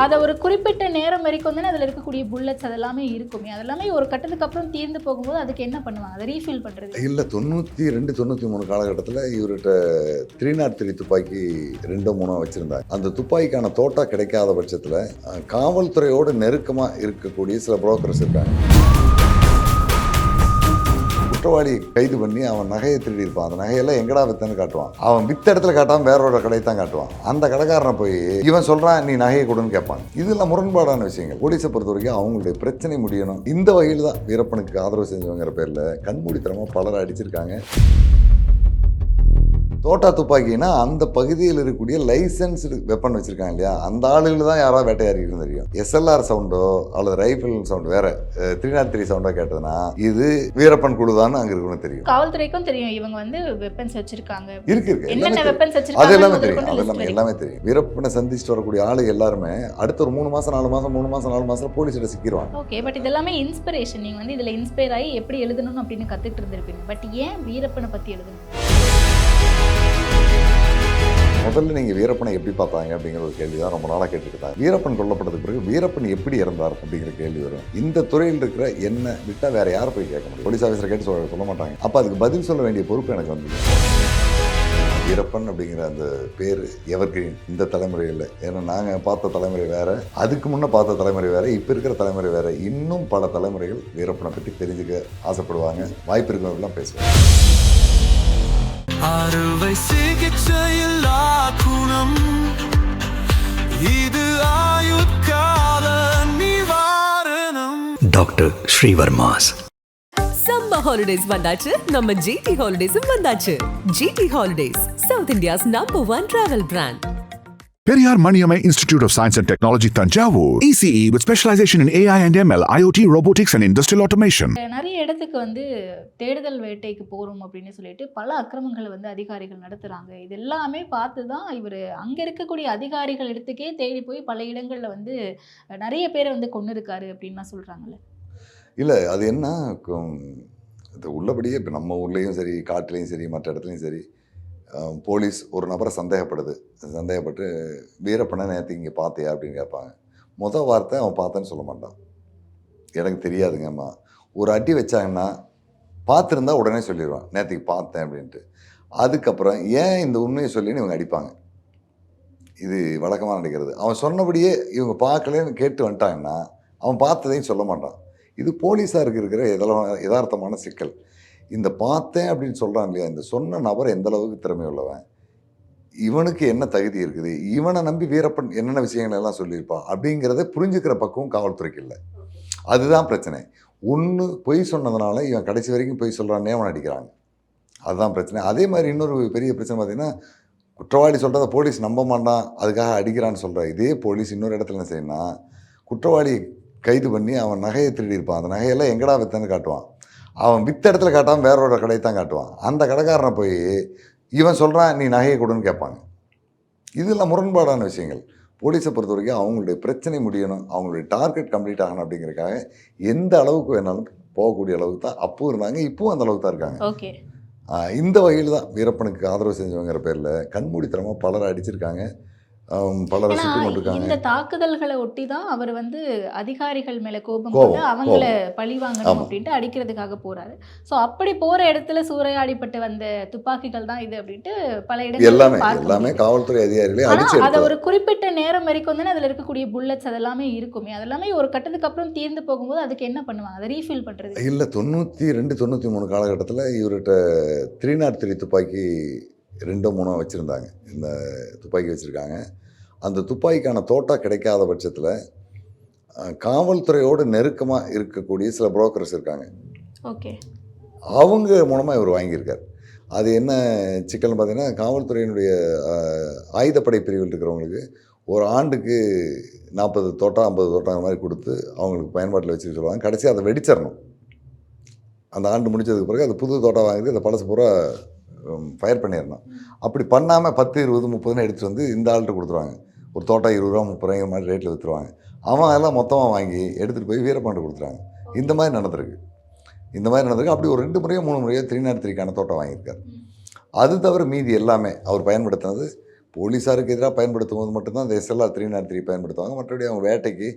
அதை ஒரு குறிப்பிட்ட நேரம் வரைக்கும் தானே அதில் இருக்கக்கூடிய புல்லட்ஸ் அதெல்லாமே இருக்குமே, அதெல்லாமே ஒரு கட்டத்துக்கு அப்புறம் தீர்ந்து போகும்போது அதுக்கு என்ன பண்ணுவாங்க, அதை ரீஃபில் பண்ணுறது? இல்லை, 92 93 காலகட்டத்தில் இவர்கிட்ட 303 துப்பாக்கி 2 3 வச்சுருந்தாங்க. அந்த துப்பாக்கிக்கான தோட்டா கிடைக்காத பட்சத்தில் காவல்துறையோடு நெருக்கமாக இருக்கக்கூடிய சில புரோக்கர்ஸ் இருக்காங்க. குற்றவாளியை கைது பண்ணி அவன் நகையை திருடி இருப்பான். அந்த நகையெல்லாம் எங்கடா வித்தன்னு காட்டுவான். அவன் வித்த இடத்துல காட்டாமல் வேறோட கடை தான் காட்டுவான். அந்த கடைக்காரனை போய் இவன் சொல்றான் நீ நகையை கொடுன்னு கேட்பான். இதெல்லாம் முரண்பாடான விஷயங்கள். போலீஸை பொறுத்த வரைக்கும் அவங்களுடைய பிரச்சனை முடியணும். இந்த வகையில் தான் வீரப்பனுக்கு ஆதரவு செஞ்சவங்கிற பேரில் கண்மூடித்தனமாக பலரை அடிச்சிருக்காங்க. தோட்டா துப்பாக்கினா அந்த பகுதியில் இருக்கக்கூடிய லைசன்ஸ்டு வெப்பன் வச்சிருக்காங்க இல்லையா, அந்த ஆளுகள் தான் யாராவது வேட்டையாடின்னு தெரியும். எஸ்எல்ஆர் சவுண்டோ அல்லது ரைஃபிள் சவுண்ட் வேற 303 சவுண்டோ கேட்டதுன்னா இது வீரப்பன் குழுதான்னு அங்க இருக்குன்னு தெரியும். காவல்துறைக்கும் தெரியும் இவங்க வந்து வெப்பன்ஸ் வச்சிருக்காங்க. இருக்கு என்னென்ன வெப்பன்ஸ் வச்சிருக்காங்க அது எல்லாமே தெரியும். எல்லாமே தெரியும். வீரப்பனை சந்திச்சுட்டு வரக்கூடிய ஆளு எல்லாருமே அடுத்த ஒரு 3 மாசம் 4 மாசம் 3 மாசம் 4 மாசம் போலீஸ்கிட்ட சிக்கிடுவாங்க. ஓகே, பட் இதெல்லாமே இன்ஸ்பிரேஷன். நீங்க வந்து இதுல இன்ஸ்பயர் ஆகி எப்படி எழுதணும் அப்படின்னு கத்துட்டு இருந்திருப்பீங்க. பட் ஏன் வீரப்பனை பத்தி எழுதணும்? முதல்ல நீங்கள் வீரப்பனை எப்படி பார்த்தாங்க அப்படிங்கிற ஒரு கேள்வி தான் ரொம்ப நாளாக கேட்டுக்கிட்டாங்க. வீரப்பன் கொல்லப்பட்டதுக்கு பிறகு வீரப்பன் எப்படி இறந்தார் அப்படிங்கிற கேள்வி வரும். இந்த துறையில் இருக்கிற என்ன விட்டால் வேற யாரை போய் கேட்க முடியும்? போலீஸ் ஆஃபீஸரை கேட்டு சொல்ல மாட்டாங்க. அப்போ அதுக்கு பதில் சொல்ல வேண்டிய பொறுப்பு எனக்கு வந்து வீரப்பன் அப்படிங்கிற அந்த பேர் எவர்கிரீன் இந்த தலைமுறையில். ஏன்னா நாங்கள் பார்த்த தலைமுறை வேறு, அதுக்கு முன்னே பார்த்த தலைமுறை வேறு, இப்போ இருக்கிற தலைமுறை வேறு. இன்னும் பல தலைமுறைகள் வீரப்பனை பற்றி தெரிஞ்சுக்க ஆசைப்படுவாங்க. வாய்ப்பு இருக்கிறவங்கலாம் பேசுவாங்க. அறுவை சிகிச்சையில் குணம் இது ஆயுட்கால நிவாரணம். டாக்டர் ஸ்ரீவர்மாஸ். சம்மர் ஹாலிடேஸ் வந்தாச்சு, நம்ம ஜிடி ஹாலிடேஸும் வந்தாச்சு. GT holidays, south India's #1 travel brand. Periyar Maniamai Institute of Science and Technology, Tanjavur. ECE with specialization in AI and ML, IoT, robotics and industrial automation. நிறைய இடத்துக்கு வந்து தேடுதல் வேட்டைக்கு போகிறோம் அப்படின்னு சொல்லிட்டு பல அக்கிரமங்களை வந்து அதிகாரிகள் நடத்துகிறாங்க. இது எல்லாமே பார்த்து தான் இவர் அங்கே இருக்கக்கூடிய அதிகாரிகள் இடத்துக்கே தேடி போய் பல இடங்களில் வந்து நிறைய பேரை வந்து கொண்டு இருக்காரு அப்படின்லாம் சொல்கிறாங்கல்ல. இல்லை, அது என்ன இது உள்ளபடியே இப்போ நம்ம ஊர்லேயும் சரி, காட்டுலேயும் சரி, மற்ற இடத்துலையும் சரி, போலீஸ் ஒரு நபரை சந்தேகப்பட்டு வீரப்பனை நேற்று இங்கே பார்த்தியா அப்படின்னு கேட்பாங்க. மொதல் வார்த்தை அவன் பார்த்தேன்னு சொல்ல மாட்டான். எனக்கு தெரியாதுங்கம்மா. ஒரு அடி வச்சாங்கன்னா பார்த்துருந்தா உடனே சொல்லிடுவான் நேற்றுக்கு பார்த்தேன் அப்படின்ட்டு. அதுக்கப்புறம் ஏன் இந்த உண்மையை சொல்லின்னு இவங்க அடிப்பாங்க. இது வழக்கமாக நடக்கிறது. அவன் சொன்னபடியே இவங்க பார்க்கலன்னு கேட்டு வந்துட்டாங்கன்னா அவன் பார்த்ததையும் சொல்ல மாட்டான். இது போலீஸாருக்கு இருக்கிற யதார்த்தமான சிக்கல். இந்த பார்த்தேன் அப்படின்னு சொல்கிறான் இல்லையா, இந்த சொன்ன நபர் எந்த அளவுக்கு திறமை உள்ளவன், இவனுக்கு என்ன தகுதி இருக்குது, இவனை நம்பி வீரப்பன் என்னென்ன விஷயங்கள் எல்லாம் சொல்லியிருப்பான் அப்படிங்கிறத புரிஞ்சுக்கிற பக்குவம் காவல்துறைக்கு இல்லை. அதுதான் பிரச்சனை. ஒன்று பொய் சொன்னதுனால இவன் கடைசி வரைக்கும் பொய் சொல்கிறானே அவன் அடிக்கிறாங்க. அதுதான் பிரச்சனை. அதே மாதிரி இன்னொரு பெரிய பிரச்சனை பார்த்திங்கன்னா, குற்றவாளி சொல்கிறத போலீஸ் நம்ப மாட்டான், அதுக்காக அடிக்கிறான்னு சொல்கிற இதே போலீஸ் இன்னொரு இடத்துல என்ன செய்யணும்னா, குற்றவாளி கைது பண்ணி அவன் நகையை திருடி இருப்பான். அந்த நகையெல்லாம் எங்கடா வித்தன்னு காட்டுவான். அவன் வித்த இடத்துல காட்டாமல் வேறோட கடை தான் காட்டுவான். அந்த கடைக்காரனை போய் இவன் சொல்கிறான் நீ நகையை கொடுன்னு கேட்பாங்க. இதெல்லாம் முரண்பாடான விஷயங்கள். போலீஸை பொறுத்த வரைக்கும் அவங்களுடைய பிரச்சனை முடியணும், அவங்களுடைய டார்கெட் கம்ப்ளீட் ஆகணும் அப்படிங்கிறதுக்காக எந்த அளவுக்கு வேணாலும் போகக்கூடிய அளவுக்கு தான் அப்போ இருந்தாங்க, இப்போவும் அந்த அளவுக்கு தான் இருக்காங்க. ஓகே, இந்த வகையில் தான் வீரப்பனுக்கு ஆதரவு செஞ்சவங்கிற பேரில் கண்மூடித்தனமாக பலரை அடிச்சிருக்காங்க, பலரை சுற்றி கொண்டிருக்காங்க. இந்த தாக்குதல்களை ஒட்டி தான் அவர் வந்து அதிகாரிகள் மேல கோபம் கொண்டு அவங்கள பழி வாங்கணும் அப்படின்ட்டு அடிக்கிறதுக்காக போறாரு. ஸோ அப்படி போற இடத்துல சூறையாடிப்பட்டு வந்த துப்பாக்கிகள் தான் இது அப்படின்ட்டு பல இடங்கள் எல்லாமே காவல்துறை அதிகாரிகளே அடிச்சு. அதை ஒரு குறிப்பிட்ட நேரம் வரைக்கும் தானே அதுல இருக்கக்கூடிய புல்லட்ஸ் அதெல்லாமே இருக்குமே, அதெல்லாமே ஒரு கட்டத்துக்கு அப்புறம் தீர்ந்து போகும்போது அதுக்கு என்ன பண்ணுவாங்க, அதை ரீஃபில் பண்றது? இல்லை, 92 93 காலகட்டத்தில் இவர்கிட்ட 303 துப்பாக்கி 2 3 வச்சுருந்தாங்க. இந்த துப்பாக்கி வச்சுருக்காங்க. அந்த துப்பாக்கிக்கான தோட்டா கிடைக்காத பட்சத்தில் காவல்துறையோடு நெருக்கமாக இருக்கக்கூடிய சில புரோக்கர்ஸ் இருக்காங்க. ஓகே, அவங்க மூலமாக இவர் வாங்கியிருக்கார். அது என்ன சிக்கல்னு பார்த்தீங்கன்னா, காவல்துறையினுடைய ஆயுதப்படை பிரிவில் இருக்கிறவங்களுக்கு ஒரு ஆண்டுக்கு 40 தோட்டா 50 தோட்டா மாதிரி கொடுத்து அவங்களுக்கு பயன்பாட்டில் வச்சுக்க சொல்லுவாங்க. கடைசி அதை வெடிச்சிடணும். அந்த ஆண்டு முடிச்சதுக்கு பிறகு அது புது தோட்டா வாங்கி அந்த பழசு பூரா ஃபயர் பண்ணிடணும். அப்படி பண்ணாமல் 10 20 30 எடுத்துகிட்டு வந்து இந்த ஆள்கிட்ட கொடுத்துருவாங்க. ஒரு தோட்டா 20 ரூபா 30 ரூபாய் மாதிரி ரேட்டில் விற்றுருவாங்க. அவன் எல்லாம் மொத்தமாக வாங்கி எடுத்துகிட்டு போய் வீரப்பாண்ட கொடுத்துறாங்க. இந்த மாதிரி நடந்திருக்கு. அப்படி ஒரு 2 முறையோ 3 முறையோ 303க்கான தோட்டம் வாங்கியிருக்கார். அது தவிர மீதி எல்லாமே அவர் பயன்படுத்தினது போலீஸாருக்கு எதிராக பயன்படுத்தும் போது மட்டும்தான் அந்த எஸ்எல்ஆர் 303 பயன்படுத்துவாங்க. மற்றபடி அவங்க வேட்டைக்கு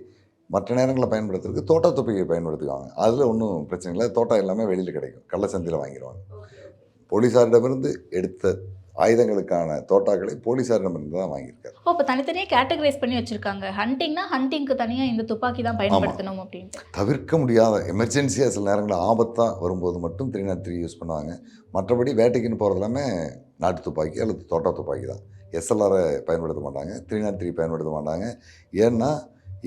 மற்ற நேரங்களில் பயன்படுத்துறதுக்கு தோட்டா துப்பாக்கியை பயன்படுத்துவாங்க. அதில் ஒன்றும் பிரச்சனை இல்லை. தோட்டா எல்லாமே வெளியில் கிடைக்கும், கள்ளச்சந்தையில் வாங்கிடுவாங்க. போலீஸாரிடமிருந்து எடுத்த ஆயுதங்களுக்கான தோட்டாக்களை போலீஸாரிடமிருந்து தான் வாங்கியிருக்காரு. இப்போ தனித்தனியாக கேட்டகரைஸ் பண்ணி வச்சுருக்காங்க. ஹண்டிங்னா ஹண்டிங்க்கு தனியாக இந்த துப்பாக்கி தான் பயன்படுத்தணும் அப்படின்ட்டு. தவிர்க்க முடியாத எமர்ஜென்சியாக சில நேரங்களில் ஆபத்தாக வரும்போது மட்டும் 303 யூஸ் பண்ணுவாங்க. மற்றபடி வேட்டைக்குன்னு போகிறது எல்லாமே நாட்டு துப்பாக்கி அல்லது தோட்டா துப்பாக்கி தான். எஸ்எல்ஆரை பயன்படுத்த மாட்டாங்க, 303 பயன்படுத்த மாட்டாங்க. ஏன்னா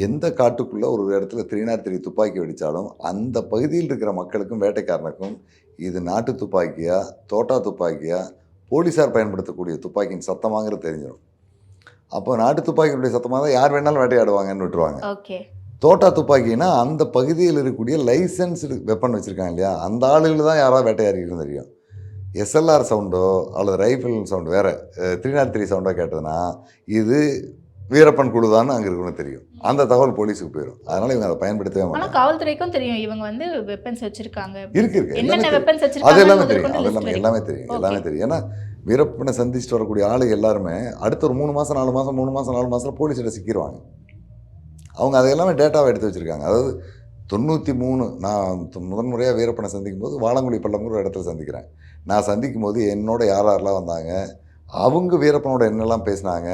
எந்த காட்டுக்குள்ளே ஒரு இடத்துல 303 துப்பாக்கி வெடித்தாலும் அந்த பகுதியில் இருக்கிற மக்களுக்கும் வேட்டைக்காரனுக்கும் இது நாட்டு துப்பாக்கியா தோட்டா துப்பாக்கியா போலீஸார் பயன்படுத்தக்கூடிய துப்பாக்கியின் சத்தமாங்கிறது தெரிஞ்சிடும். அப்போ நாட்டு துப்பாக்கியுடைய சத்தமாக தான் யார் வேணாலும் வேட்டையாடுவாங்கன்னு விட்டுருவாங்க. ஓகே. தோட்டா துப்பாக்கினா அந்த பகுதியில் இருக்கக்கூடிய லைசன்ஸ்டு வெப்பன் வச்சுருக்காங்க இல்லையா, அந்த ஆளுகள் தான் யாராவது வேட்டையாடின்னு தெரியும். எஸ்எல்ஆர் சவுண்டோ அல்லது ரைஃபிள் சவுண்டு வேறு 303 சவுண்டோ கேட்டதுன்னா இது வீரப்பன் குழுதான்னு அங்கே இருக்கணும்னு தெரியும். அந்த தகவல் போலீஸுக்கு போயிடும். அதனால் இவங்க அதை பயன்படுத்தவே மாட்டாங்க. ஆனால் காவல்துறைக்கும் தெரியும் இவங்க வந்து வெப்பன்ஸ் வச்சுருக்காங்க, இருக்கு என்னென்ன வெப்பன்ஸ் அது வச்சுருக்காங்க, எல்லாமே தெரியும். அது எல்லாமே தெரியும், எல்லாமே தெரியும். ஏன்னா வீரப்பனை சந்திச்சுட்டு வரக்கூடிய ஆளுங்க எல்லாருமே அடுத்த ஒரு 3 மாதம் 4 மாதம் 3 மாதம் 4 மாதத்தில் போலீஸில் சிக்கிடுவாங்க. அவங்க அதை எல்லாமே டேட்டாவை எடுத்து வச்சுருக்காங்க. அதாவது 93 நான் முதன்முறையாக வீரப்பனை சந்திக்கும் போது வாழங்குடி பள்ளம்ங்கிற ஒரு இடத்துல சந்திக்கிறேன். நான் சந்திக்கும் போது என்னோட யாரெல்லாம் வந்தாங்க, அவங்க வீரப்பனோட என்னெல்லாம் பேசினாங்க,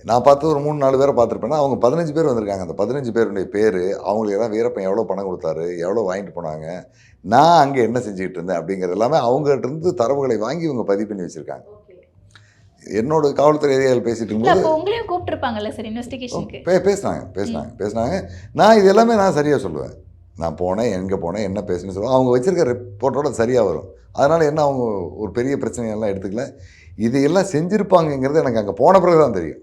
நான் பார்த்து ஒரு 3-4 பேரை பார்த்துருப்பேன்னா அவங்க 15 பேர் வந்திருக்காங்க. அந்த 15 பேருடைய பேர், அவங்களுக்கு எல்லாம் வீரப்பன் எவ்வளோ பணம் கொடுத்தாரு, எவ்வளோ வாங்கிட்டு போனாங்க, நான் அங்கே என்ன செஞ்சுக்கிட்டு இருந்தேன் அப்படிங்கிறது எல்லாமே அவங்ககிட்ட இருந்து தரவுகளை வாங்கி இவங்க பதிவு பண்ணி வச்சுருக்காங்க. என்னோட காவல்துறை அதிகாரிகள் பேசிட்டு இருக்கும்போது உங்களையும் கூப்பிட்டுருப்பாங்கல்ல சார் இன்வெஸ்டிகேஷனுக்கு? பேசினாங்க. நான் இது எல்லாமே நான் சரியாக சொல்லுவேன். நான் போனேன், எங்கே போனேன், என்ன பேசுன்னு சொல்லுவேன். அவங்க வச்சுருக்க ரிப்போர்ட்டோட சரியாக வரும். அதனால் என்ன அவங்க ஒரு பெரிய பிரச்சனையெல்லாம் எடுத்துக்கல. இதையெல்லாம் செஞ்சுருப்பாங்கங்கிறது எனக்கு அங்கே போன பிறகு தான் தெரியும்.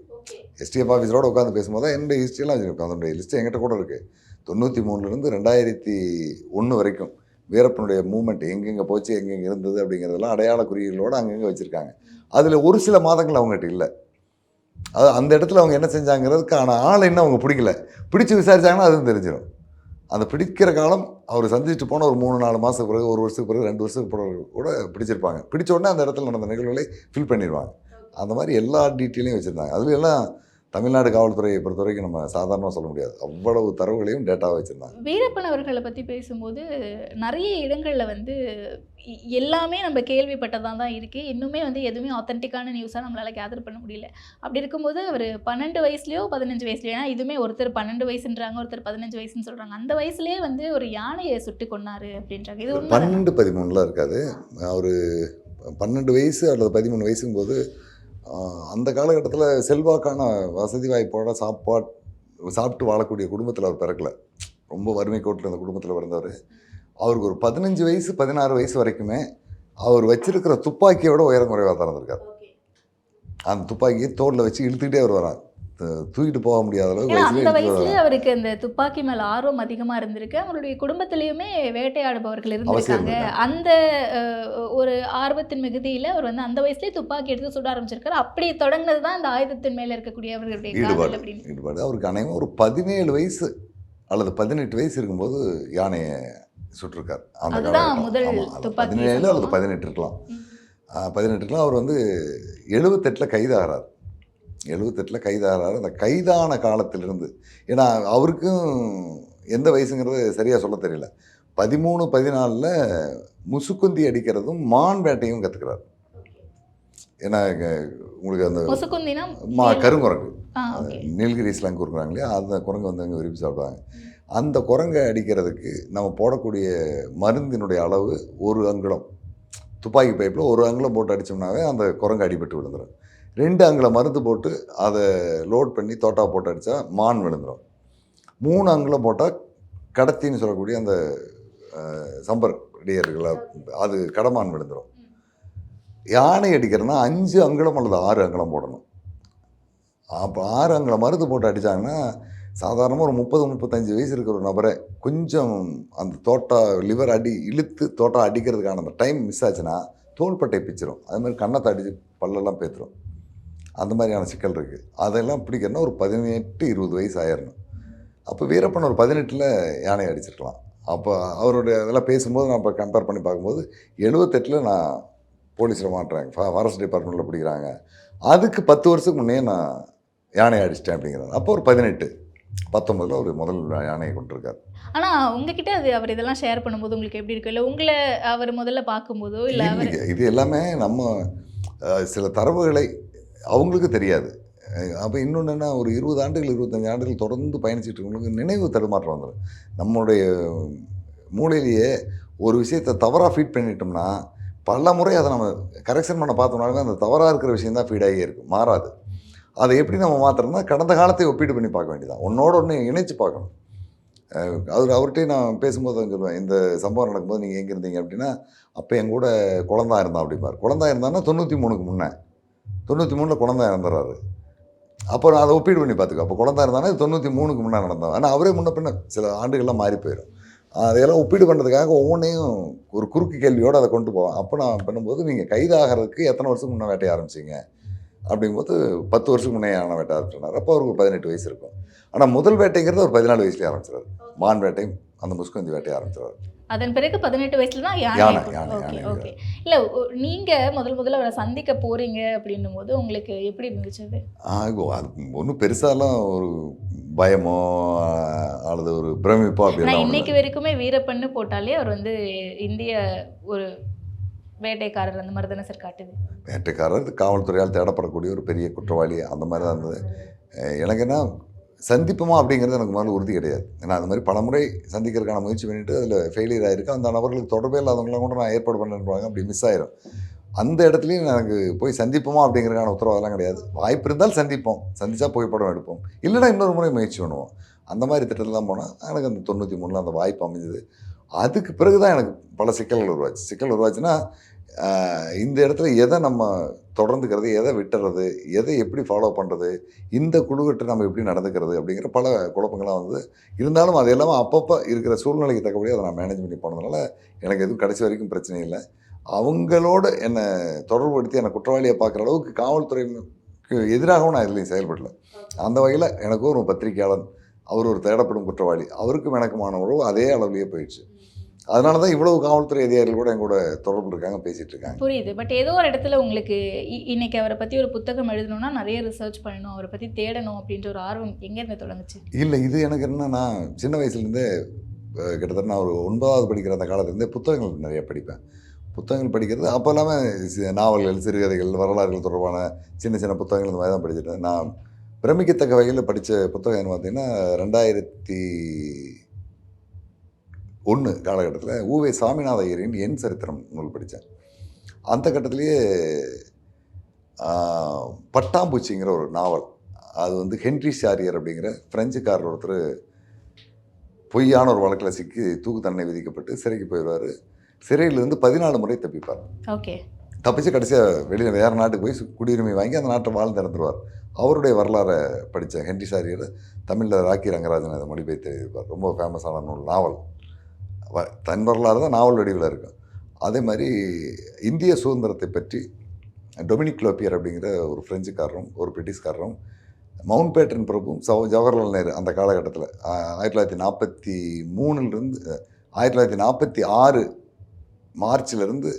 எஸ்டிஎஃப் ஆஃபீஸரோடு உட்காந்து பேசும்போது தான் என்னுடைய ஹிஸ்ட்ரியெல்லாம் வச்சுருக்கோம். அதனுடைய லிஸ்ட்டு என்கிட்ட கூட இருக்குது. 93 2001 வரைக்கும் வீரப்பனுடைய மூமெண்ட் எங்கெங்கே போச்சு, எங்கெங்கே இருந்தது அப்படிங்கிறதெல்லாம் அடையாள குறியீடுகளோடு அங்கங்கே வச்சுருக்காங்க. அதில் ஒரு சில மாதங்கள் அவங்ககிட்ட இல்லை. அது அந்த இடத்துல அவங்க என்ன செஞ்சாங்கிறதுக்கான ஆள் என்ன அவங்க பிடிக்கல. பிடிச்சி விசாரிச்சாங்கன்னா அதுவும் தெரிஞ்சிடும். அந்த பிடிக்கிற காலம் அவர் சந்திச்சுட்டு போன ஒரு 3-4 மாதத்துக்கு பிறகு, 1 வருஷத்துக்கு பிறகு, 2 வருஷத்துக்கு பிறகு கூட பிடிச்சிருப்பாங்க. பிடிச்ச உடனே அந்த இடத்துல நடந்த நிகழ்வுகளை ஃபில் பண்ணிடுவாங்க. அந்த மாதிரி எல்லா டீட்டெயிலையும் வச்சுருந்தாங்க. அதுல எல்லாம் தமிழ்நாடு காவல்துறையை பொறுத்த வரைக்கும் நம்ம சாதாரணமாக சொல்ல முடியாது. அவ்வளவு தரவுகளையும் டேட்டாவை வச்சுருந்தாங்க. வீரப்பன் அவர்களை பற்றி பேசும்போது நிறைய இடங்களில் வந்து எல்லாமே நம்ம கேள்விப்பட்டதாக தான் இருக்குது. இன்னுமே வந்து எதுவுமே ஆத்தென்டிக்கான நியூஸாக நம்மளால் கேதர் பண்ண முடியல. அப்படி இருக்கும்போது அவர் 12 வயசுலையோ 15 வயசுலையோ, ஏன்னா இதுவுமே ஒருத்தர் 12 வயசுன்றாங்க, ஒருத்தர் 15 வயசுன்னு சொல்கிறாங்க. அந்த வயசுலேயே வந்து ஒரு யானையை சுட்டு கொன்னாரு அப்படின்றாங்க. இது 12-13 இருக்காது. அவர் 12 வயசு அல்லது 13 வயசுங்கும் போது அந்த காலகட்டத்தில் செல்வாக்கான வசதி வாய்ப்போட சாப்பிட்டு வாழக்கூடிய குடும்பத்தில் அவர் பிறக்கலை. ரொம்ப வறுமை கோட்டில் அந்த குடும்பத்தில் பிறந்தவர். அவருக்கு ஒரு 15 வயசு 16 வயசு வரைக்குமே அவர் வச்சிருக்கிற துப்பாக்கியோட உயரம் குறைவாக தான் இருந்திருக்காரு. அந்த துப்பாக்கியை தோளில் வச்சு இழுத்துக்கிட்டே வருவார். தூக்கிட்டு போக முடியாத அளவுக்கு அந்த வயசுல அவருக்கு அந்த துப்பாக்கி மேல ஆர்வம் அதிகமா இருந்திருக்கு. அவருடைய குடும்பத்திலயுமே வேட்டையாடுபவர்கள் இருந்திருக்காங்க. அந்த ஒரு ஆர்வத்தின் மிகுதியில அவர் வந்து அந்த வயசுலயே துப்பாக்கி எடுத்து சுட ஆரம்பிச்சிருக்காரு. அப்படி தொடங்கினதுதான் இந்த ஆயுதத்தின் மேல இருக்கக்கூடிய அவர்களுடைய ஈடுபாடு. அவருக்கு அனைவரும் ஒரு 17 வயசு அல்லது 18 வயசு இருக்கும்போது யானையை சுட்டிருக்காரு. அந்த முதல் 17 அல்லது 18 இருக்கலாம். 18 அவர் வந்து 78 கைதாகிறார். 78 கைதாகிறார். அந்த கைதான காலத்திலிருந்து, ஏன்னா அவருக்கும் எந்த வயசுங்கிறது சரியாக சொல்ல தெரியல, 13-14 முசுக்குந்தி அடிக்கிறதும் மான் வேட்டையும் கற்றுக்கிறார். ஏன்னா உங்களுக்கு அந்த கருங்குரங்கு நீலகிரிஸ்லாம் கூறுறாங்க இல்லையா, அந்த குரங்கு வந்து அங்கே விரும்பி சாப்பிடுவாங்க. அந்த குரங்கை அடிக்கிறதுக்கு நம்ம போடக்கூடிய மருந்தினுடைய அளவு 1 அங்குலம். துப்பாக்கி பைப்பில் 1 அங்குலம் போட்டு அடித்தோம்னாவே அந்த குரங்கு அடிபட்டு விழுந்துடும். 2 அங்குலம் மருந்து போட்டு அதை லோட் பண்ணி தோட்டா போட்டு அடித்தா மான் விழுந்துடும். 3 அங்குலம் போட்டால் கடத்தின்னு சொல்லக்கூடிய அந்த சம்பர் டியர்களை அது கடமான் விழுந்துடும். யானை அடிக்கிறதுனா 5 அங்குலம் அல்லது 6 அங்குலம் போடணும். அப்போ 6 அங்குலம் மருந்து போட்டு அடித்தாங்கன்னா சாதாரணமாக ஒரு 30-35 வயசு இருக்கிற ஒரு நபரை கொஞ்சம் அந்த தோட்டா லிவர் இழுத்து தோட்டா அடிக்கிறதுக்கான அந்த டைம் மிஸ் ஆச்சுன்னா தோள்பட்டை பிச்சிடும். அது மாதிரி கண்ணத்தை அடித்து பல்லெல்லாம் பேத்துரும். அந்த மாதிரியான சிக்கல் இருக்குது. அதெல்லாம் பிடிக்கிறனா ஒரு 18-20 வயசு ஆயிடணும். அப்போ வீரப்பன் ஒரு 18 யானை அடிச்சிருக்கலாம். அப்போ அவருடைய இதெல்லாம் பேசும்போது நான் இப்போ கம்பேர் பண்ணி பார்க்கும்போது 78 நான் போலீஸில் மாட்டுறேன், ஃபாரஸ்ட் டிபார்ட்மெண்ட்டில் பிடிக்கிறாங்க. அதுக்கு 10 வருஷத்துக்கு முன்னே நான் யானை அடிச்சிட்டேன் அப்படிங்கிறார். அப்போ ஒரு 19 ஒரு முதல் யானையை கொண்டிருக்கார். ஆனா உங்ககிட்ட அது அவர் இதெல்லாம் ஷேர் பண்ணும்போது உங்களுக்கு எப்படி இருக்கு? இல்ல உங்களை அவர் முதல்ல பார்க்கும்போதோ இல்ல அவர் இல்லைங்க, இது எல்லாமே நம்ம சில தரவுகளை அவங்களுக்கு தெரியாது. அப்போ இன்னொன்று என்ன, ஒரு 20 ஆண்டுகள் 25 ஆண்டுகள் தொடர்ந்து பயணிச்சுட்டு இருக்கவங்களுக்கு நினைவு தடுமாற்றம் வந்துடும். நம்மளுடைய மூளையிலேயே ஒரு விஷயத்தை தவறாக ஃபீட் பண்ணிட்டோம்னா பல முறை அதை நம்ம கரெக்ஷன் பண்ண பார்த்தோம்னாலுமே அந்த தவறாக இருக்கிற விஷயம் தான் ஃபீட் ஆகியே இருக்கும், மாறாது. அதை எப்படி நம்ம மாற்றுறோம்னா கடந்த காலத்தை ஒப்பீடு பண்ணி பார்க்க வேண்டியதான், ஒன்னோட ஒன்று இணைச்சு பார்க்கணும். அவர்கிட்டயும் நான் பேசும்போது தான் சொல்லுவேன், இந்த சம்பவம் நடக்கும்போது நீங்கள் எங்கே இருந்தீங்க அப்படின்னா, அப்போ என் கூட குழந்தா இருந்தான் அப்படிம்பார். குழந்தா இருந்தான்னா 93க்கு முன்னே, 93ல் குழந்தா இறந்துறாரு. அப்போ நான் அதை ஒப்பீடு பண்ணி பார்த்துக்கோ. அப்போ குழந்தா இருந்தானே 93க்கு முன்னே நடந்தோம். ஆனால் அவரே முன்ன பின்ன சில ஆண்டுகள்லாம் மாறி போயிடும். அதையெல்லாம் ஒப்பீடு பண்ணுறதுக்காக ஒவ்வொன்றையும் ஒரு குறுக்கு கேள்வியோடு அதை கொண்டு போவேன். அப்போ நான் பண்ணும்போது நீங்கள் கைதாகிறதுக்கு எத்தனை வருஷத்துக்கு முன்னே வேட்டைய ஆரம்பிச்சிங்க அப்படிங்கும்போது 10 வருஷத்துக்கு முன்னே யானை வேட்டை ஆரம்பிச்சினார். அப்போ அவருக்கு 18 வயசு இருக்கும். ஆனால் முதல் வேட்டைங்கிறது ஒரு 14 வயசுலேயே ஆரம்பிச்சிடாரு. மான் வேட்டை, அந்த முஸ்குந்தி வேட்டையை ஆரம்பிச்சிடாரு. அதன் பிறகு 18 வயசுல தான் யானை. ஓகே. இல்ல நீங்க முதல்ல அவரை சந்திக்க போறீங்க அப்படின்னும் போது உங்களுக்கு எப்படி இருந்துச்சு அது? அது ஒன்றும் பெருசாலாம் ஒரு பயமோ அல்லது ஒரு பிரமிப்போ நான் இன்னைக்கு அப்படின்னா வரைக்குமே வீரப்பன்னு போட்டாலே அவர் வந்து இந்திய ஒரு வேட்டைக்காரர் அந்த மாதிரி தானே சார் காட்டுது. வேட்டைக்காரர் காவல்துறையால் தேடப்படக்கூடிய ஒரு பெரிய குற்றவாளி அந்த மாதிரி தான் இருந்தது. எனக்கு என்ன சந்திப்போமா அப்படிங்கிறது எனக்கு முதல்ல உறுதி கிடையாது. ஏன்னா அது மாதிரி பல முறை சந்திக்கிறதுக்கான முயற்சி பண்ணிவிட்டு அதில் ஃபெயிலியர் ஆகிருக்கு. அந்த நபர்களுக்கு தொடர்பே இல்லாதவங்களாம் கூட நான் ஏற்பாடு பண்ணுறாங்க, அப்படி மிஸ் ஆயிரும். அந்த இடத்துலையும் எனக்கு போய் சந்திப்போமா அப்படிங்கிறதுக்கான உத்தரவாதெல்லாம் கிடையாது. வாய்ப்பு இருந்தால் சந்திப்போம், சந்தித்தா புகைப்படம் எடுப்போம், இல்லைன்னா இன்னொரு முறை முயற்சி பண்ணுவோம். அந்த மாதிரி திட்டத்தில் போனால் எனக்கு அந்த 93ல் அந்த வாய்ப்பு அமைஞ்சது. அதுக்கு பிறகு தான் எனக்கு பல சிக்கல்கள் உருவாச்சு. சிக்கல் உருவாச்சுன்னா இந்த இடத்துல எதை நம்ம தொடர்ந்துக்கிறது, எதை விட்டுறது, எதை எப்படி ஃபாலோ பண்ணுறது, இந்த குழுவிட்டு நம்ம எப்படி நடந்துக்கிறது அப்படிங்கிற பல குழப்பங்கள்லாம் வந்து இருந்தாலும் அது எல்லாமே அப்பப்போ இருக்கிற சூழ்நிலைக்கு தக்கபடி அதை நான் மேனேஜ் பண்ணி போனதுனால எனக்கு எதுவும் கடைசி வரைக்கும் பிரச்சனை இல்லை. அவங்களோட என்னை தொடர்புபடுத்தி என்னை குற்றவாளியை பார்க்குற அளவுக்கு காவல்துறைக்கு எதிராகவும் நான் எதுலையும் செயல்படல. அந்த வகையில் எனக்கும் ஒரு பத்திரிகையாளன், அவர் ஒரு தேடப்படும் குற்றவாளி, அவருக்கும் எனக்குமான உறவு அதே அளவுலேயே போயிடுச்சு. அதனால தான் இவ்வளவு காவல்துறை அதிகாரிகள் கூட என் கூட தொடர்பு இருக்காங்க, பேசிகிட்டு இருக்காங்க. புரியுது. பட் ஏதோ ஒரு இடத்துல உங்களுக்கு இன்னைக்கு அவரை பற்றி ஒரு புத்தகம் எழுதணும்னா நிறைய ரிசர்ச் பண்ணணும், அவரை பற்றி தேடணும் அப்படின்ற ஒரு ஆர்வம் எங்கேருந்து தொடங்குச்சு? இல்லை, இது எனக்கு என்னன்னா சின்ன வயசுலேருந்தே கிட்டத்தட்ட நான் ஒரு 9வது படிக்கிற அந்த காலத்துலேருந்தே புத்தகங்கள் நிறைய படிப்பேன். புத்தகங்கள் படிக்கிறது அப்போ இல்லாமல் நாவல்கள், சிறுகதைகள், வரலாறுகள் தொடர்பான சின்ன சின்ன புத்தகங்கள் இந்த மாதிரி தான் படிச்சுட்டேன். நான் பிரமிக்கத்தக்க வகையில் படித்த புத்தகம் என்ன பார்த்தீங்கன்னா 2001 காலகட்டத்தில் ஊவே சாமிநாத ஐயரின் என் சரித்திரம் நூல் படித்தேன். அந்த கட்டத்திலேயே பட்டாம்பூச்சிங்கிற ஒரு நாவல், அது வந்து ஹென்ரி ஷாரியர் அப்படிங்கிற பிரெஞ்சுக்காரர் ஒருத்தர் பொய்யான ஒரு வழக்கில் சிக்கி தூக்கு தண்டனை விதிக்கப்பட்டு சிறைக்கு போயிடுவார். சிறையிலிருந்து 14 முறை தப்பிப்பார். ஓகே. தப்பிச்சு கடைசியாக வெளியில் வேறு நாட்டுக்கு போய் குடியுரிமை வாங்கி அந்த நாட்டை வாழ்ந்து இறந்துருவார். அவருடைய வரலாறை படித்தேன். ஹென்ரி ஷாரியர் தமிழில் ராக்கி ரங்கராஜன் அதை மொழிபெயர்த்து எழுதியிருப்பார். ரொம்ப ஃபேமஸான நூல், நாவல். தன் வரலாறு தான் நாவல் வடிவில் இருக்கும். அதே மாதிரி இந்திய சுதந்திரத்தை பற்றி டொமினிக் லோப்பியர் அப்படிங்கிற ஒரு பிரெஞ்சுக்காரரும் ஒரு பிரிட்டிஷ்காரரும் மவுண்ட் பேட்டன் பிரபுவும் ஜவஹர்லால் நேரு அந்த காலகட்டத்தில் 1943 1946 மார்ச்சிலிருந்து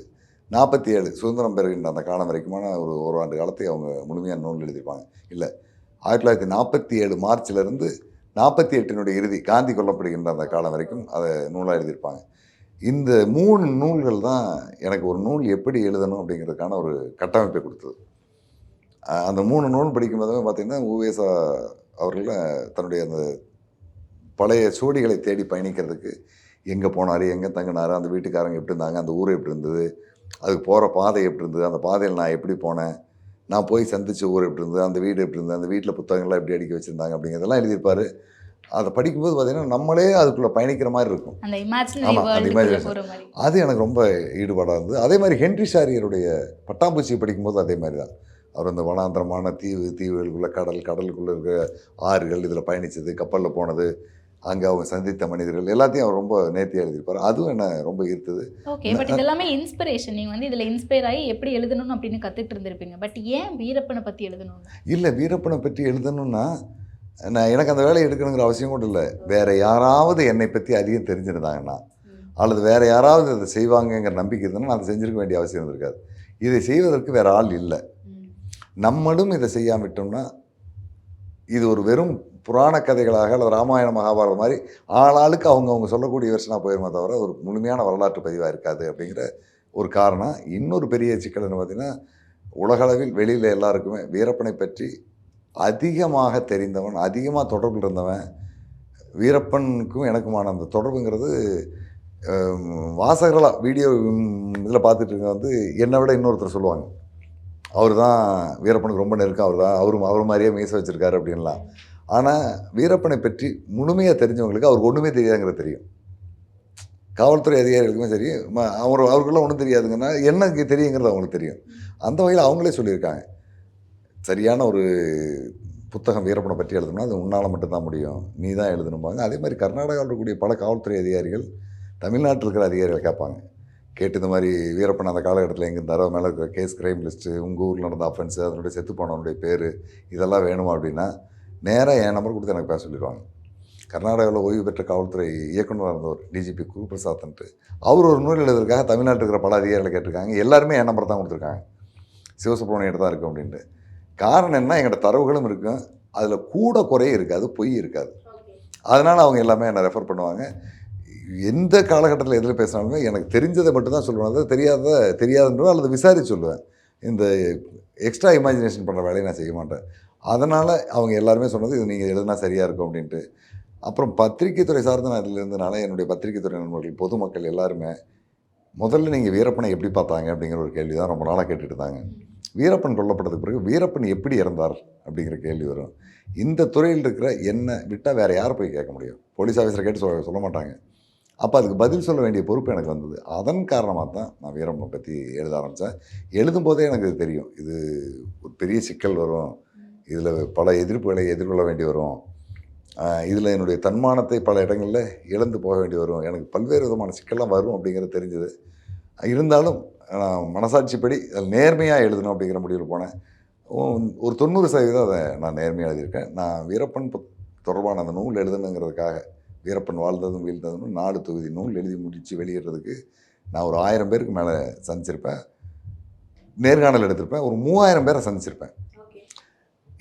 47 சுதந்திரம் பெறுகின்ற அந்த காலம் வரைக்குமான ஒரு ஆண்டு காலத்தை அவங்க முழுமையான நூல் எழுதியிருப்பாங்க. இல்லை, 1947 மார்ச்சிலிருந்து 48 இறுதி காந்தி கொல்லப்படுகின்ற அந்த காலம் வரைக்கும் அதை நூலாக எழுதியிருப்பாங்க. இந்த 3 நூல்கள் தான் எனக்கு ஒரு நூல் எப்படி எழுதணும் அப்படிங்கிறதுக்கான ஒரு கட்டமைப்பை கொடுத்தது. அந்த 3 நூல் படிக்கும்போது பார்த்திங்கன்னா ஊவேசா அவர்கள் தன்னுடைய அந்த பழைய சுவடிகளை தேடி பயணிக்கிறதுக்கு எங்கே போனார், எங்கே தங்கினார், அந்த வீட்டுக்காரங்க எப்படி இருந்தாங்க, அந்த ஊர் எப்படி இருந்தது, அதுக்கு போகிற பாதை எப்படி இருந்தது, அந்த பாதையில் நான் எப்படி போனேன், நான் போய் சந்தித்த ஊர் எப்படி இருந்தது, அந்த வீடு எப்படி இருந்தது, அந்த வீட்டில் புத்தகங்கள்லாம் எப்படி அடுக்கி வச்சுருந்தாங்க அப்படிங்கிறதெல்லாம் எழுதியிருப்பார். அதை படிக்கும்போது பார்த்திங்கன்னா நம்மளே அதுக்குள்ளே பயணிக்கிற மாதிரி இருக்கும். ஆமாம், அந்த இமேஜினேஷன் அது எனக்கு ரொம்ப ஈடுபாடாக இருந்தது. அதே மாதிரி ஹென்ரி ஷாரியருடைய பட்டாம்பூச்சி படிக்கும்போது அதே மாதிரி தான். அவர் அந்த வனாந்திரமான தீவுகளுக்குள்ளே கடலுக்குள்ளே இருக்கிற ஆறுகள், இதில் பயணித்தது, கப்பலில் போனது, அங்கே அவங்க சந்தித்த மனிதர்கள் எல்லாத்தையும் அவர் ரொம்ப நேர்த்தியாக எழுதியிருப்பார். அதுவும் என்ன ரொம்ப ஈர்த்தது. ஓகே. பட் இதெல்லாமே இன்ஸ்பிரேஷன். நீங்கள் வந்து இதில் இன்ஸ்பயர் ஆகி எப்படி எழுதணும் அப்படின்னு கற்றுட்டு இருந்திருப்பீங்க. பட் ஏன் வீரப்பனை பற்றி எழுதணும்? இல்லை, வீரப்பனை பற்றி எழுதணும்னா எனக்கு அந்த வேலையை எடுக்கணுங்கிற அவசியம் கூட இல்லை. வேறு யாராவது என்னை பற்றி அதிகம் தெரிஞ்சிருந்தாங்கன்னா அல்லது வேறு யாராவது அதை செய்வாங்கங்கிற நம்பிக்கை இருந்ததுன்னா நான் அதை செஞ்சுருக்க வேண்டிய அவசியம் இருந்திருக்காது. இதை செய்வதற்கு வேறு ஆள் இல்லை. நம்மளும் இதை செய்யாம விட்டோம்னா இது ஒரு வெறும் புராண கதைகளாக அல்லது ராமாயண மகாபாரதம் மாதிரி ஆளாளுக்கு அவங்க சொல்லக்கூடிய வெர்ஷனாக போயிருமே தவிர ஒரு முழுமையான வரலாற்று பதிவாக இருக்காது அப்படிங்கிற ஒரு காரணம். இன்னொரு பெரிய சிக்கல் என்ன பார்த்தீங்கன்னா, உலகளவில் வெளியில் எல்லாருக்குமே வீரப்பனை பற்றி அதிகமாக தெரிந்தவன், அதிகமாக தொடர்பில் இருந்தவன், வீரப்பனுக்கும் எனக்குமான அந்த தொடர்புங்கிறது வாசகர்களாக வீடியோ இதில் பார்த்துட்டு இருக்க வந்து என்னை விட இன்னொருத்தர் சொல்லுவாங்க, அவர் தான் வீரப்பனுக்கு ரொம்ப நெருக்கம், அவர் மாதிரியே மீச வச்சுருக்காரு அப்படின்லாம். ஆனால் வீரப்பனை பற்றி முழுமையாக தெரிஞ்சவங்களுக்கு அவருக்கு ஒன்றுமே தெரியாதுங்கிறது தெரியும். காவல்துறை அதிகாரிகளுக்குமே சரி, அவருக்குலாம் ஒன்றும் தெரியாதுங்கன்னா எனக்கு தெரியுங்கிறது அவங்களுக்கு தெரியும். அந்த வகையில் அவங்களே சொல்லியிருக்காங்க, சரியான ஒரு புத்தகம் வீரப்பனை பற்றி எழுதணும்னா அது உன்னால் மட்டும்தான் முடியும், நீ தான் எழுதணும்பாங்க. அதே மாதிரி கர்நாடகாவில் இருக்கக்கூடிய பல காவல்துறை அதிகாரிகள் தமிழ்நாட்டில் இருக்கிற அதிகாரிகளை கேட்பாங்க. கேட்டு இந்த மாதிரி வீரப்பன் அந்த காலகட்டத்தில் எங்கே இருந்தாரோ, மேலே இருக்கிற கேஸ் கிரைம் லிஸ்ட்டு, உங்கள் ஊரில் நடந்த அஃபென்ஸு, அதனுடைய செத்து போனவனுடைய பேர், இதெல்லாம் வேணுமா அப்படின்னா நேராக என் நம்பர் கொடுத்து எனக்கு பேச சொல்லிடுவாங்க. கர்நாடகாவில் ஓய்வு பெற்ற காவல்துறை இயக்குநராக இருந்தவர் டிஜிபி குருபிரசாத்ன்ட்டு, அவர் ஒரு நூல் எழுதுறதுக்காக தமிழ்நாட்டில் இருக்கிற பல அதிகாரிகளை கேட்டிருக்காங்க. எல்லாருமே என் நம்பர் தான் கொடுத்துருக்காங்க, சிவசுப்ரமணியிட்ட தான் இருக்கும் அப்படின்ட்டு. காரணம் என்ன, எங்கள்கிட்ட தரவுகளும் இருக்கும், அதில் கூட குறைய இருக்காது, பொய் இருக்காது. அதனால் அவங்க எல்லாமே என்னை ரெஃபர் பண்ணுவாங்க. எந்த காலகட்டத்தில் எதில் பேசினாலுமே எனக்கு தெரிஞ்சதை மட்டும்தான் சொல்லுவேன், அதை தெரியாதுன்றோ அல்லது விசாரித்து சொல்லுவேன். இந்த எக்ஸ்ட்ரா இமேஜினேஷன் பண்ணுற வேலையை நான் செய்ய மாட்டேன். அதனால் அவங்க எல்லாருமே சொன்னது இது நீங்கள் எழுதுனா சரியாக இருக்கும் அப்படின்ட்டு. அப்புறம் பத்திரிகை துறை சார்ந்து நான் இதில் இருந்தனால என்னுடைய பத்திரிகை துறை நண்பர்கள், பொதுமக்கள் எல்லாருமே முதல்ல நீங்கள் வீரப்பனை எப்படி பார்த்தாங்க அப்படிங்கிற ஒரு கேள்வி தான் ரொம்ப நாளாக கேட்டுட்டு இருந்தாங்க. வீரப்பன் கொல்லப்பட்டதுக்கு பிறகு வீரப்பன் எப்படி இறந்தார் அப்படிங்கிற கேள்வி வரும். இந்த துறையில் இருக்கிற என்னை விட்டால் வேறு யாரை போய் கேட்க முடியும்? போலீஸ் ஆஃபீஸரை கேட்டு சொல்ல மாட்டாங்க. அப்போ அதுக்கு பதில் சொல்ல வேண்டிய பொறுப்பு எனக்கு வந்தது. அதன் காரணமாக தான் நான் வீரப்பனை பற்றி எழுத ஆரம்பித்தேன். எழுதும்போதே எனக்கு தெரியும், இது ஒரு பெரிய சிக்கல் வரும், இதில் பல எதிர்ப்புகளை எதிர்கொள்ள வேண்டி வரும், இதில் என்னுடைய தன்மானத்தை பல இடங்களில் இழந்து போக வேண்டி வரும், எனக்கு பல்வேறு விதமான சிக்கல்லாம் வரும் அப்படிங்கிறது தெரிஞ்சது. இருந்தாலும் நான் மனசாட்சிப்படி அதில் நேர்மையாக எழுதணும் அப்படிங்கிற முடிவில் போனேன். ஒரு 90% அதை நான் நேர்மையாக எழுதியிருக்கேன். நான் வீரப்பன் தொடர்பான அந்த நூல் எழுதணுங்கிறதுக்காக, வீரப்பன் வாழ்ந்ததும் வீழ்ந்ததும் 4 தொகுதி நூல் எழுதி முடித்து வெளியிடுறதுக்கு நான் ஒரு 1000 பேருக்கு மேலே சந்திச்சிருப்பேன், நேர்காணல் எடுத்திருப்பேன், ஒரு 3000 பேரை சந்திச்சிருப்பேன்.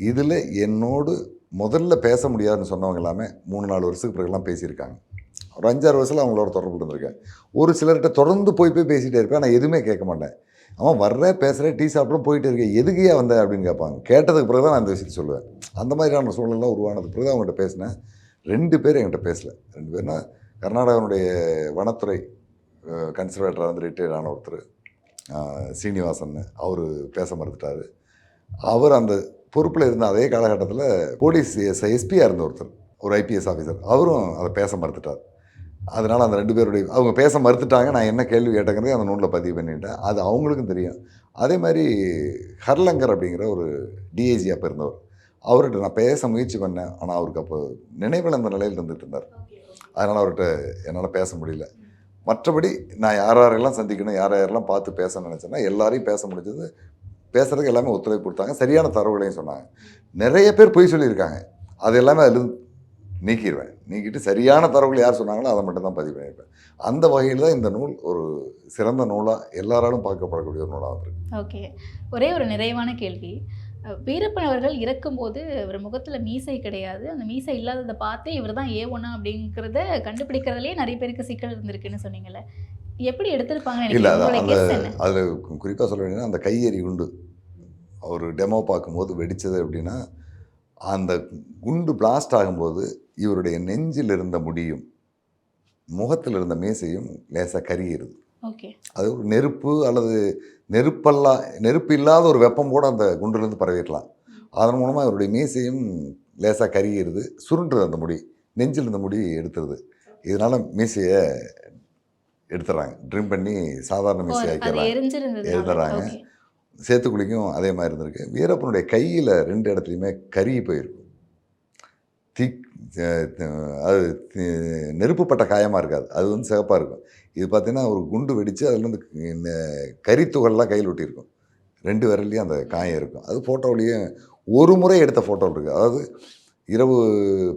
இதில் என்னோடு முதல்ல பேச முடியாதுன்னு சொன்னவங்க எல்லாமே 3-4 வருஷத்துக்கு பிறகுலாம் பேசியிருக்காங்க. ஒரு 5-6 வருஷத்தில் அவங்களோட தொடர்பு இருந்திருக்கேன். ஒரு சிலர்கிட்ட தொடர்ந்து போய் பேசிகிட்டே இருப்பேன், நான் எதுவுமே கேட்க மாட்டேன். அவன் வர்றேன், பேசுகிறேன், டீ சாப்பிட்றோம், போயிட்டு இருக்கேன், எதுக்கையா வந்தேன் அப்படின்னு கேட்பாங்க. கேட்டதுக்கு பிறகு தான் நான் அந்த விஷயத்தை சொல்லுவேன். அந்த மாதிரியான சூழ்நிலாம் உருவானதுக்கு பிறகு அவங்ககிட்ட பேசினேன். 2 பேர் என்கிட்ட பேசலை. 2 பேர்னா கர்நாடகாவுடைய வனத்துறை கன்சர்வேட்டராக வந்து ரிட்டையர்ட் ஆன ஒருத்தர் சீனிவாசன், அவர் பேச மறுத்துட்டார். அவர் அந்த பொறுப்பில் இருந்த அதே காலகட்டத்தில் போலீஸ் எஸ்பியாக இருந்த ஒருத்தர், ஒரு ஐபிஎஸ் ஆஃபீஸர், அவரும் அதை பேச மறுத்துட்டார். அதனால் அந்த 2 பேருடைய அவங்க பேச மறுத்துட்டாங்க. நான் என்ன கேள்வி கேட்டேங்கிறதே அந்த நூலில் பதிவு பண்ணிட்டேன். அது அவங்களுக்கும் தெரியும். அதே மாதிரி ஹர்லங்கர் அப்படிங்கிற ஒரு டிஐஜி அப்போ இருந்தவர், அவர்கிட்ட நான் பேச முயற்சி பண்ணேன். ஆனால் அவருக்கு அப்போ நினைவிழந்த நிலையில் இருந்துகிட்டு இருந்தார். அதனால் அவர்கிட்ட என்னால் பேச முடியல. மற்றபடி நான் யாரெல்லாம் சந்திக்கணும், யாரெல்லாம் பார்த்து பேச நினச்சேன்னா எல்லாரையும் பேச முடிஞ்சது. பேசுகிறதுக்கு எல்லாமே ஒத்துழைப்பு கொடுத்தாங்க, சரியான தரவுகளையும் சொன்னாங்க. நிறைய பேர் பொய் சொல்லியிருக்காங்க, அது எல்லாமே அதில் நீக்கிட்டு சரியான தரவுகள் யார் சொன்னாங்களோ அதை மட்டும் தான் பதிவு பண்ணியிருப்பேன். அந்த வகையில் தான் இந்த நூல் ஒரு சிறந்த நூலாக எல்லாராலும் பார்க்கப்படக்கூடிய ஒரு நூலாக வந்திருக்கு. ஓகே, ஒரே ஒரு நிறைவான கேள்வி. வீரப்பன் அவர்கள் இறக்கும்போது அவர் முகத்தில் மீசை கிடையாது. அந்த மீசை இல்லாததை பார்த்து இவர் தான் ஏ1 அப்படிங்கிறத கண்டுபிடிக்கிறதுலேயே நிறைய பேருக்கு சிக்கல் இருந்திருக்குன்னு சொன்னீங்கல்ல, எப்படி எடுத்திருப்பாங்க? இல்லை, அதில் குறிப்பாக சொல்ல வேண்டியதுன்னா அந்த கையெறி குண்டு அவர் டெமோ பார்க்கும்போது வெடித்தது அப்படின்னா, அந்த குண்டு பிளாஸ்ட் ஆகும்போது இவருடைய நெஞ்சில் இருந்த முடியும் முகத்தில் இருந்த மீசையும் லேசாக கரிகிறது. ஓகே, அது ஒரு நெருப்பு அல்லது நெருப்பு இல்லாத ஒரு வெப்பம் கூட அந்த குண்டுலேருந்து பரவிடலாம். அதன் மூலமாக இவருடைய மீசையும் லேசாக கரிகிறது, சுருண்டுறது, அந்த முடி நெஞ்சில் இருந்த முடி எடுத்துருது. இதனால் மீசையை எடுத்துடுறாங்க, ட்ரிம் பண்ணி சாதாரண மீசை எடுத்துடுறாங்க. சேத்துக்குழிக்கும் அதே மாதிரி இருந்திருக்கு. வீரப்பனுடைய கையில் 2 இடத்துலையுமே கருகி போயிருக்கும். அது நெருப்புப்பட்ட காயமாக இருக்காது, அது வந்து சிவப்பாக இருக்கும். இது பார்த்திங்கன்னா ஒரு குண்டு வெடித்து அதுலேருந்து கரித்துகள்லாம் கையில் ஒட்டியிருக்கும். 2 விரல்லையும் அந்த காயம் இருக்கும். அது ஃபோட்டோவிலையும் ஒரு முறை எடுத்த ஃபோட்டோ இருக்குது. அதாவது இரவு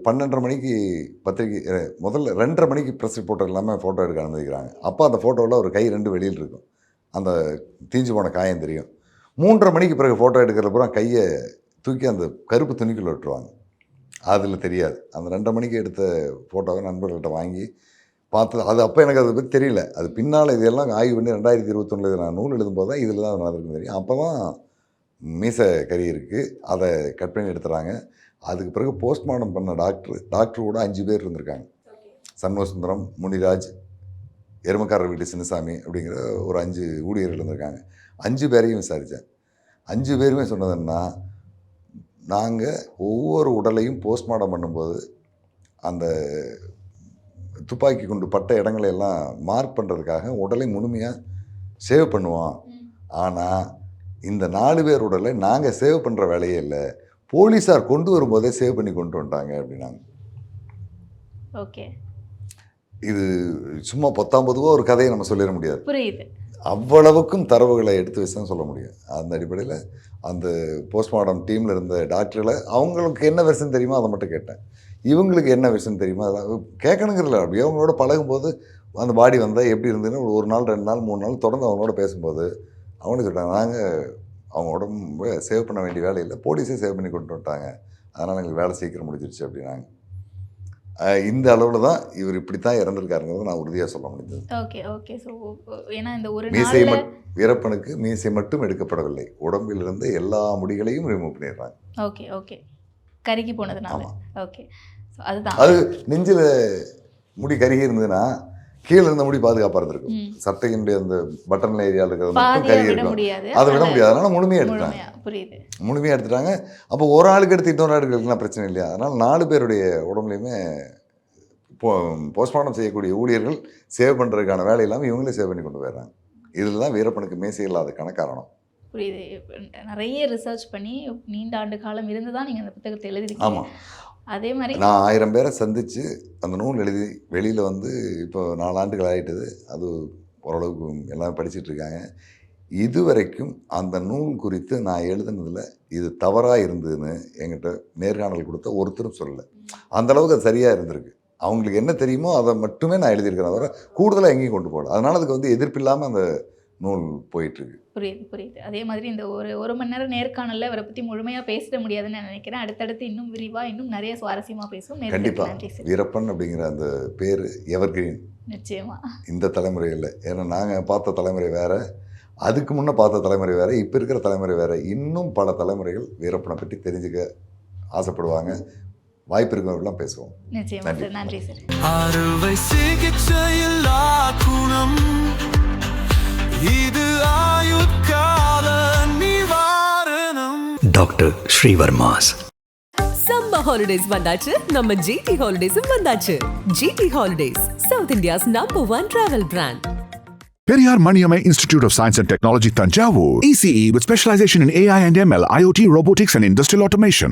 12:30 மணிக்கு பத்திரிக்கை, முதல்ல 2:30 மணிக்கு ப்ரெஸ் ரிப்போர்ட்டர் இல்லாமல் ஃபோட்டோ எடுக்க அனுமதிக்கிறாங்க. அப்போ அந்த ஃபோட்டோவில் ஒரு கை 2 வெளியில் இருக்கும், அந்த தீஞ்சு போன காயம் தெரியும். 3:30 மணிக்கு பிறகு ஃபோட்டோ எடுக்கிறப்பறம் கையை தூக்கி அந்த கருப்பு துணிக்குள்ள விட்டுருவாங்க. அதில் தெரியாது. அந்த 2:30 மணிக்கு எடுத்த ஃபோட்டோவை நண்பர்கள்ட்ட வாங்கி பார்த்தது. அது அப்போ எனக்கு அதை பற்றி தெரியல. அது பின்னால் இதெல்லாம் ஆய்வு பண்ணி 2021 நான் நூல் எழுதும்போது தான் இதில் தான் அது நடந்திருக்குன்னு தெரியும். அப்போ தான் மீசை கறி இருக்குது, அதை கட் பண்ணி எடுத்துறாங்க. அதுக்கு பிறகு போஸ்ட்மார்ட்டம் பண்ண டாக்டர் கூட 5 பேர் இருந்திருக்காங்க. சண்முகசுந்தரம், முனிராஜ், எருமக்காரர் வீட்டு சின்னசாமி அப்படிங்கிற ஒரு 5 ஊழியர்கள் இருந்திருக்காங்க. 5 பேரையும் விசாரித்தேன். 5 பேருமே சொன்னதுன்னா, நாங்கள் ஒவ்வொரு உடலையும் போஸ்ட்மார்ட்டம் பண்ணும்போது அந்த துப்பாக்கி குண்டு பட்ட இடங்களை எல்லாம் மார்க் பண்ணுறதுக்காக உடலை முழுமையாக சேவ் பண்ணுவோம். ஆனால் இந்த 4 பேர் உடலை நாங்கள் சேவ் பண்ணுற வேலையே இல்லை, போலீஸார் கொண்டு வரும்போதே சேவ் பண்ணி கொண்டு வந்துட்டாங்க அப்படின்னாங்க. ஓகே, இது சும்மா 19 ஒரு கதையை நம்ம சொல்லிட முடியாது. புரியுது. அவ்வளவுக்கும் தரவுகளை எடுத்து வச்சு தான் சொல்ல முடியும். அந்த அடிப்படையில் அந்த போஸ்ட்மார்ட்டம் டீமில் இருந்த டாக்டர்களை அவங்களுக்கு என்ன வெர்ஷன் தெரியுமோ அதை மட்டும் கேட்டேன். இவங்களுக்கு என்ன வெர்ஷன் தெரியுமோ அதை கேட்கணுங்கிறல. அப்படியே அவங்களோட பழகும்போது அந்த பாடி வந்தால் எப்படி இருந்ததுன்னு ஒரு நாள் 2 நாள் 3 நாள் தொடர்ந்து அவங்களோட பேசும்போது அவனு சொல்லிட்டாங்க, நாங்கள் அவங்க உடம்பு சேவ் பண்ண வேண்டிய வேலை இல்லை, போலீஸே சேவ் பண்ணி கொண்டு வந்துட்டாங்க, அதனால் எங்களுக்கு வேலை சீக்கிரம் முடிஞ்சிருச்சு அப்படின்னாங்க. இந்த அளவில் தான் இவர் இப்படி தான் இறந்துருக்காருங்கிறத நான் உறுதியாக சொல்ல முடிஞ்சது. Okay okay. ஸோ ஏன்னா இந்த ஒரு மீசை நாளில் வீரப்பனுக்கு மீசை மட்டும் எடுக்கப்படவில்லை, உடம்பிலிருந்து எல்லா முடிகளையும் ரிமூவ் பண்ணிடுறாங்க. ஓகே ஓகே, கருகி போனதுனால. ஓகே, ஸோ அதுதான் அது நெஞ்சில் முடி கருகி இருந்ததுன்னா கீழே இருந்த முடி பாதுகாப்பாக இருந்திருக்கும். சட்டையினுடைய அந்த பட்டன் ஏரியாவில் இருக்கிறது மட்டும் பாதியை கருகி விட இருக்கும், முடியாது, அதை விட முடியாது. அதனால் முழுமையாக எடுத்துட்டாங்க. முழுமையா புரியுது. முழுமையாக எடுத்துட்டாங்க. அப்போ ஒரு ஆளுக்கு எடுத்து இன்னொரு ஆளுக்கு எடுக்கலாம் பிரச்சனை இல்லையா? அதனால் 4 பேருடைய உடம்புலையுமே போஸ்ட்மார்ட்டம் செய்யக்கூடிய ஊழியர்கள் சேவ் பண்ணுறதுக்கான வேலை இல்லாமல் இவங்களே சேவ் பண்ணி கொண்டு போயிடுறாங்க. இதில் தான் வீரப்பனுக்கு மீசை இல்லாததுக்கான காரணம். புரியுது. நிறைய ரிசர்ச் பண்ணி நீண்ட ஆண்டு காலம் இருந்து தான் நீங்கள் அந்த புத்தகத்தை எழுதிருக்கீங்க. ஆமாம், அதே மாதிரி நான் 1000 பேரை சந்தித்து அந்த நூல் எழுதி வெளியில் வந்து இப்போ 4 ஆண்டுகள் ஆகிட்டது. அது ஓரளவுக்கு எல்லாம் படிச்சுட்டு இருக்காங்க. இதுவரைக்கும் அந்த நூல் குறித்து நான் எழுதுனதில் இது தவறாக இருந்ததுன்னு என்கிட்ட நேர்காணல் கொடுத்த ஒருத்தரும் சொல்லலை. அந்தளவுக்கு அது சரியாக இருந்திருக்கு. அவங்களுக்கு என்ன தெரியுமோ அதை மட்டுமே நான் எழுதியிருக்கிறேன், தவிர கூடுதலாக எங்கேயும் கொண்டு போகல. அதனால் அதுக்கு வந்து எதிர்ப்பில்லாமல் அந்த நூல் போயிட்டுருக்கு. புரியுது புரியுது. அதே மாதிரி இந்த ஒரு மணி நேரம் நேர்காணலில் இவரை பற்றி முழுமையாக பேசிட முடியாதுன்னு நான் நினைக்கிறேன். அடுத்தடுத்து இன்னும் விரிவாக இன்னும் நிறைய சுவாரஸ்யமாக பேசுவோம். கண்டிப்பாக. நன்றி சார். வீரப்பன் அப்படிங்கிற அந்த பேர் எவர்கிரீன் நிச்சயமா. இந்த தலைமுறையில். ஏன்னா நாங்கள் பார்த்த தலைமுறை வேறு, அதுக்கு முன்னே பார்த்த தலைமுறை வேறு, இப்போ இருக்கிற தலைமுறை வேறு. இன்னும் பல தலைமுறைகள் வீரப்பனை பற்றி தெரிஞ்சுக்க ஆசைப்படுவாங்க. வாய்ப்பு இருக்கிறவர்கள்லாம் பேசுவோம். நிச்சயமா சார். நன்றி சார். அறுவை சிகிச்சையில் குணம் இது ஆயுட்கால நிவாரணம். Dr. Srivarmas. சம்மர் ஹாலிடேஸ் வந்தாச்சு, நம்ம ஜிடி ஹாலிடேஸும் வந்தாச்சு. GT holidays, south India's #1 travel brand. Periyar Maniamai Institute of Science and Technology, Tanjavur. ECE with specialization in AI and ML, IoT, robotics and industrial automation.